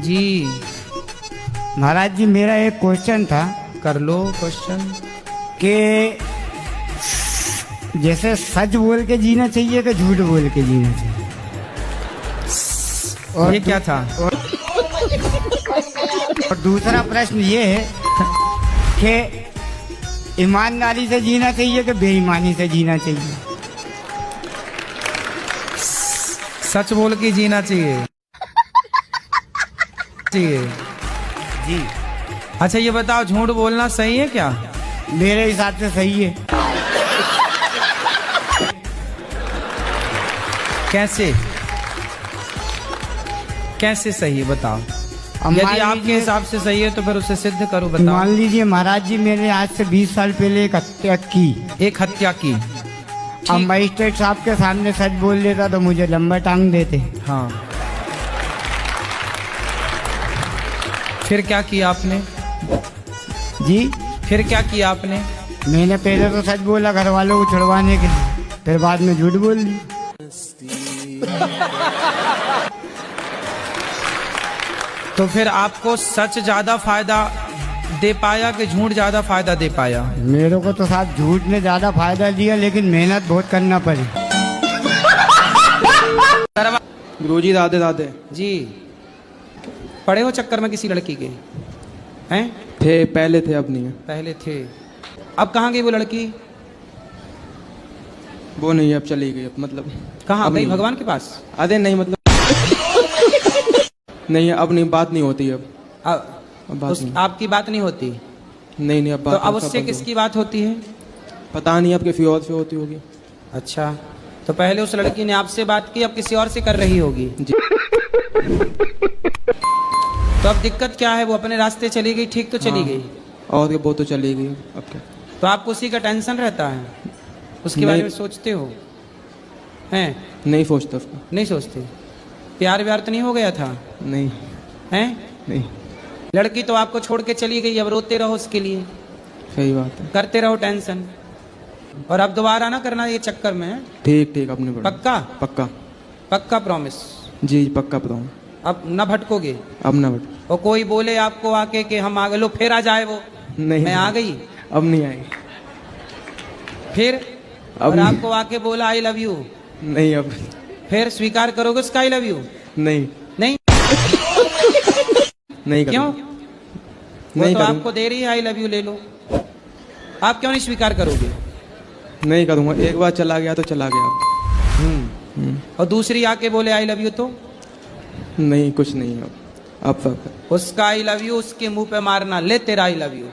जी महाराज जी मेरा एक क्वेश्चन था कर लो क्वेश्चन। कि जैसे सच बोल के जीना चाहिए कि झूठ बोल के जीना चाहिए। और ये क्या था? और दूसरा प्रश्न ये है कि ईमानदारी से जीना चाहिए कि बेईमानी से जीना चाहिए। सच बोल के जीना चाहिए। जी अच्छा ये बताओ, झूठ बोलना सही है क्या? मेरे हिसाब से सही है। कैसे कैसे सही बताओ। अब यदि मान आपके लीजिए- हिसाब से सही है तो फिर उसे सिद्ध करो, बताओ। मान लीजिए महाराज जी मैंने आज से 20 साल पहले एक हत्या की। एक हत्या की। अब मजिस्ट्रेट साहब के सामने सच बोल देता तो मुझे लंबा टांग देते। हाँ, फिर क्या किया आपने? जी फिर क्या किया आपने? मैंने पहले तो सच बोला घर वालों को छुड़वाने के लिए, फिर बाद में झूठ बोल दी। तो फिर आपको सच ज्यादा फायदा दे पाया कि झूठ ज्यादा फायदा दे पाया? मेरे को तो साथ झूठ ने ज्यादा फायदा दिया, लेकिन मेहनत बहुत करना पड़ी। गुरुजी दादे दादे जी पड़े हो चक्कर में किसी लड़की के? हैं? थे, पहले थे, अब नहीं है। पहले थे, अब कहाँ गई वो लड़की? वो नहीं है, अब चली गई। अब मतलब कहाँ अब गई? नहीं। भगवान के पास? अरे नहीं, मतलब नहीं है, अब नहीं, बात नहीं होती अब बात नहीं। आपकी बात नहीं होती? नहीं नहीं, अब तो बात अब सब उससे बंद हो किसकी बात होती है? गई। पता नहीं, आपके फियोर से होती होगी। अच्छा, तो पहले उस लड़की ने आपसे बात की, अब किसी और से कर रही होगी। जी। तो अब दिक्कत क्या है? वो अपने रास्ते चली गई, ठीक तो चली हाँ। गई, और वो तो चली गई, अब क्या। तो आपको उसी का टेंशन रहता है, उसके बारे नहीं। में सोचते हो? हैं? नहीं सोचता उसको। नहीं सोचते? प्यार व्यार तो नहीं हो गया था? नहीं हैं? नहीं, लड़की तो आपको छोड़ के चली गई, अब रोते रहो उसके लिए, सही बात है। करते रहो टेंशन, और अब दोबारा ना करना ये चक्कर में। ठीक ठीक, अपने पढ़ो। पक्का? पक्का। पक्का प्रॉमिस? जी पक्का बताऊँ। अब न भटकोगे? अब ना बट और कोई बोले आपको आके कि हम आ गए, लो फिर आ जाए वो, नहीं, मैं आ गई, अब नहीं आएगी। फिर अब और नहीं। आपको आके बोला आई लव यू, नहीं, अब फिर स्वीकार करोगे उसका आई लव यू? नहीं नहीं? नहीं क्यों? करूँगा। वो नहीं तो करूँगा। आपको दे रही है आई लव यू, ले लो। आप क्यों नहीं स्वीकार करोगे? नहीं करूँगा, एक बार चला गया तो चला गया। और दूसरी आके बोले आई लव यू तो? नहीं, कुछ नहीं है अब उसका आई लव यू उसके मुंह पे मारना, ले तेरा आई लव यू।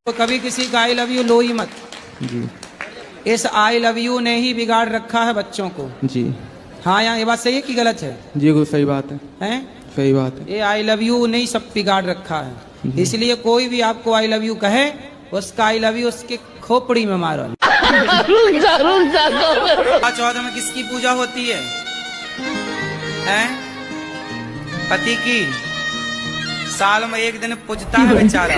तो कभी किसी का आई लव यू लो ही मत। जी इस आई लव यू ने ही बिगाड़ रखा है बच्चों को। जी हाँ, यहाँ ये बात सही है कि गलत है? जी, गुरु सही बात है, हैं? सही बात है। ये आई लव यू ने ही सब बिगाड़ रखा है। इसलिए कोई भी आपको आई लव यू कहे, उसका आई लव यू उसके खोपड़ी में मारो। चौदह में किसकी पूजा होती है? हैं? पति की। साल में एक दिन पूजता है बेचारा,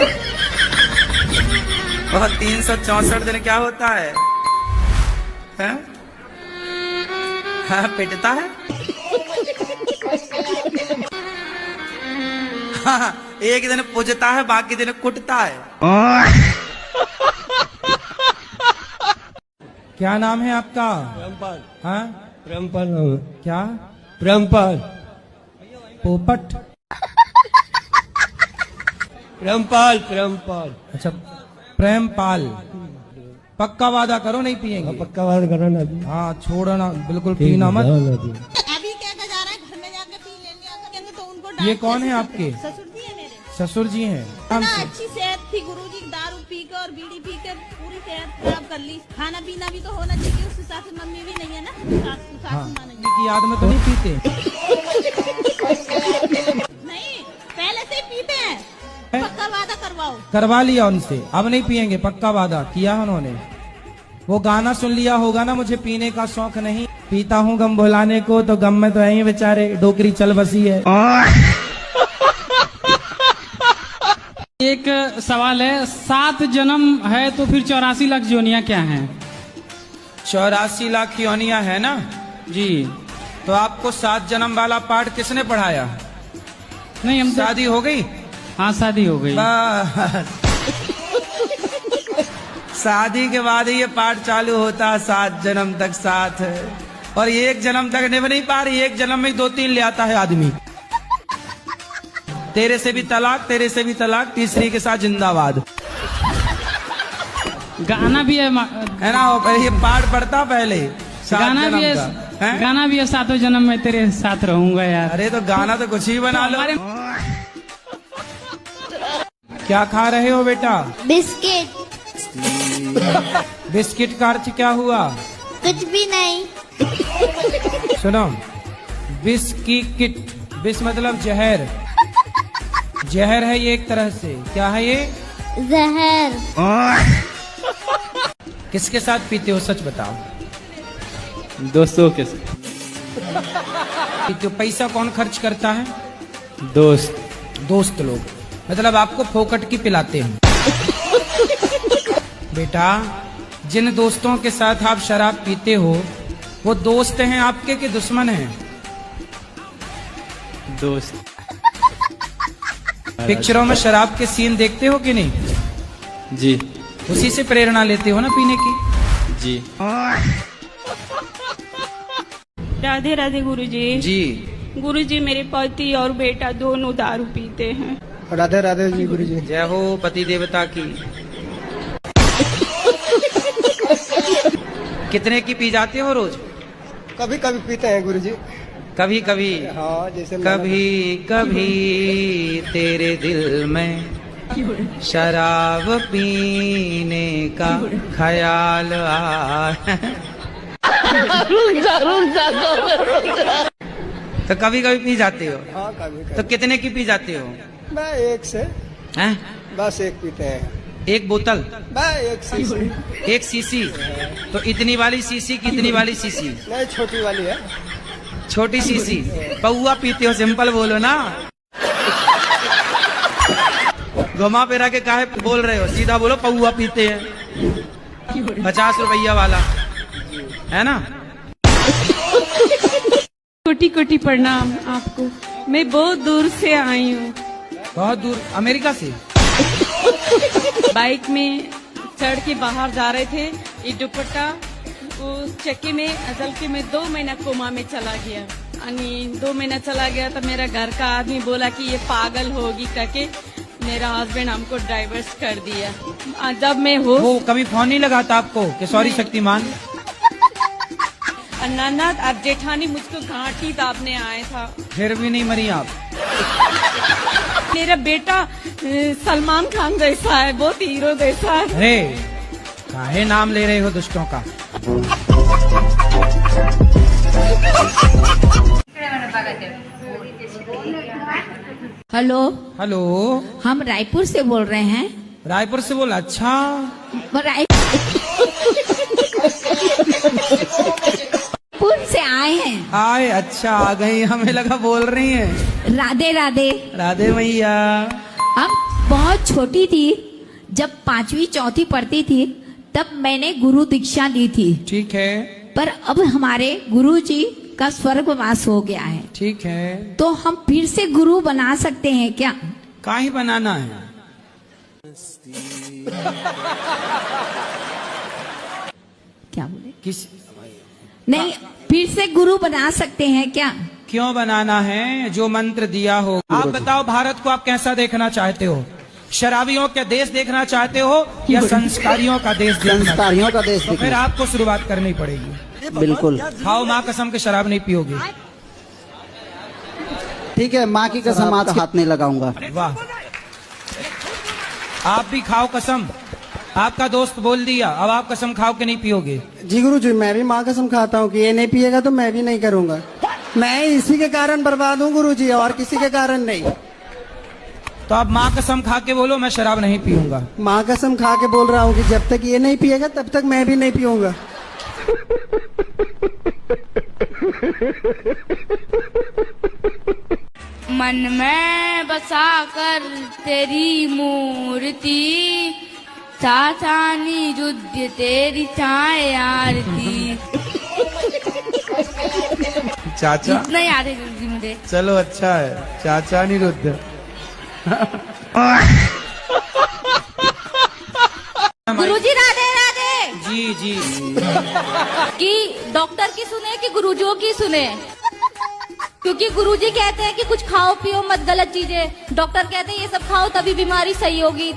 और 364 दिन क्या होता है? हैं? हाँ, पिटता है। हाँ, एक दिन पूजता है, बाकी दिन कुटता है। क्या नाम है आपका? प्रेमपाल। हाँ? प्रेमपाल नाम है। क्या? प्रेमपाल। पोपट? प्रेमपाल प्रेमपाल। अच्छा, प्रेमपाल। पक्का वादा करो नहीं पिएंगे? पक्का बात करो ना अभी। हाँ, छोड़ना बिल्कुल, पीना मत। अभी क्या कर जा रहा है, घर में जाके पी लेंगे, अगर कहेंगे तो उनको डांट ये कौन है कैसे आपके? सकते? ससुर जी है मेरे। ससुर जी हैं? ना अच्छी सेहत थी गुरुजी, दारू पी के और बीड़ी पी के पूरी सेहत खराब कर ली। खाना पीना भी तो होना चाहिए, उस हिसाब से मम्मी भी नहीं है ना, सासू माँ नहीं की याद में तो नहीं पीते? नहीं, पहले से ही पीते हैं। पक्का वादा करवाओ। करवा लिया उनसे, अब नहीं पिएंगे, पक्का वादा किया उन्होंने। वो गाना सुन लिया होगा ना, मुझे पीने का शौक नहीं, पीता हूँ गम भुलाने को, तो गम में तो है ही बेचारे, डोकरी चल बसी है। एक सवाल है, 7 जन्म है तो फिर 84 लाख योनियां क्या हैं? 84 लाख योनियां है ना जी। तो आपको 7 जन्म वाला पाठ किसने पढ़ाया? नहीं हम शादी हो गई? हाँ शादी हो गई। बस शादी के बाद ही ये पाठ चालू होता है, 7 जन्म तक साथ है। और ये 1 जन्म तक निभ नहीं पा रही, 1 जन्म में 2-3 ले आता है आदमी। तेरे से भी तलाक, तेरे से भी तलाक, तीसरी के साथ जिंदाबाद, गाना भी है है ना? ये पाठ पढ़ता पहले, 7 गाना भी जन्म है, का, हैं? गाना भी है 7 जन्म में तेरे साथ रहूंगा यार। अरे तो गाना तो कुछ ही बना लो। हमारे क्या खा रहे हो बेटा? बिस्किट। बिस्किट का अर्थ क्या हुआ? कुछ भी नहीं। सुनो, बिस्किट, बिस मतलब जहर, जहर है ये एक तरह से। क्या है ये? जहर। किसके साथ पीते हो, सच बताओ? दोस्तों के साथ। तो पैसा कौन खर्च करता है? दोस्त। दोस्त लोग, मतलब आपको फोकट की पिलाते हैं। बेटा, जिन दोस्तों के साथ आप शराब पीते हो, वो दोस्त हैं आपके कि दुश्मन हैं? दोस्त। पिक्चरों में शराब के सीन देखते हो कि नहीं? जी। उसी से प्रेरणा लेते हो ना पीने की? जी। राधे राधे गुरुजी। जी। गुरुजी, मेरे पति और बेटा दोनों दारू पीते हैं। राधे राधे जी गुरु जी। जय हो पति देवता की। कितने की पी जाते हो रोज? कभी कभी पीते हैं गुरु जी। कभी कभी। हाँ, जैसे कभी कभी तेरे दिल में शराब पीने का ख्याल आए। तो कभी कभी पी जाते हो? हाँ, कभी तो कितने की पी जाते हो? मैं 1 से हैं? बस 1 पीते हैं। 1 बोतल? मैं 1 सीसी। 1 सीसी? तो इतनी वाली सीसी की इतनी वाली सीसी? नहीं, छोटी वाली है। छोटी सीसी। पौआ पीते हो, सिंपल बोलो ना। घुमा फिरा के काहे बोल रहे हो? सीधा बोलो पौआ पीते हैं। 50 रुपया वाला, है ना? कोटि कोटि प्रणाम आपको। मैं बहुत दूर से आई हूँ। बहुत दूर? अमेरिका से? बाइक में चढ़ के बाहर जा रहे थे, ये दुपट्टा वो चक्के में असल के में 2 महीना कोमा में चला गया। 2 महीना चला गया तो मेरा घर का आदमी बोला कि ये पागल होगी करके मेरा हस्बैंड हमको डाइवर्स कर दिया। जब मैं हो वो कभी फोन नहीं लगाता आपको कि सॉरी शक्तिमान? ननद और जेठानी मुझको घाटी दाबने आए था। फिर भी नहीं मरी आप? मेरा बेटा सलमान खान जैसा है, बहुत हीरो जैसा है। अरे काहे नाम ले रहे हो दुष्टों का? हेलो। हेलो, हम रायपुर से बोल रहे हैं। रायपुर से बोल? अच्छा। रायपुर से आए हैं। आए? अच्छा, आ गई। हमें लगा बोल रही हैं। राधे राधे। राधे मैया। हम बहुत छोटी थी, जब 5वीं 4थी पढ़ती थी, तब मैंने गुरु दीक्षा ली थी। ठीक है। पर अब हमारे गुरु जी का स्वर्गवास हो गया है। ठीक है। तो हम फिर से गुरु बना सकते हैं क्या? काहे बनाना है? क्या बोले? किस? नहीं, फिर से गुरु बना सकते हैं क्या? क्यों बनाना है? जो मंत्र दिया हो। आप बताओ, भारत को आप कैसा देखना चाहते हो? शराबियों का देश देखना चाहते हो या संस्कारियों का देश? संस्कारियों का देश। तो फिर आपको शुरुआत करनी पड़ेगी। बिल्कुल। खाओ माँ कसम के शराब नहीं पियोगे। ठीक है, माँ की कसम आज हाथ नहीं लगाऊंगा। वाह, आप भी खाओ कसम। आपका दोस्त बोल दिया, अब आप कसम खाओ कि नहीं पियोगे। जी गुरु जी, मैं भी माँ कसम खाता हूँ कि ये नहीं पिएगा तो मैं भी नहीं करूँगा। मैं इसी के कारण बर्बाद हूँ गुरु जी, और किसी के कारण नहीं। तो आप माँ कसम खा के बोलो मैं शराब नहीं पीऊंगा। माँ कसम खा के बोल रहा हूँ कि जब तक ये नहीं पिएगा तब तक मैं भी नहीं पीऊंगा। मन में बसा कर तेरी मूर्ति, सासानी युद्ध तेरी छाए आरती। चाचा इतना याद है गुरुजी होंगे। चलो अच्छा है, चाचा निरुद्ध। गुरुजी राधे राधे। जी जी। कि डॉक्टर की सुने कि गुरुजियों की सुने? क्योंकि गुरुजी कहते हैं कि कुछ खाओ पियो मत गलत चीजें, डॉक्टर कहते हैं ये सब खाओ तभी बीमारी सही होगी।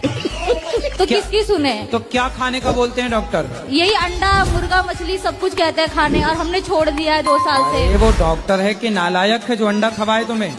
तो किसकी सुने? तो क्या खाने का बोलते हैं डॉक्टर? यही अंडा मुर्गा मछली सब कुछ कहते हैं खाने, और हमने छोड़ दिया है 2 साल से। वो डॉक्टर है कि नालायक है जो अंडा खवाए तुम्हें?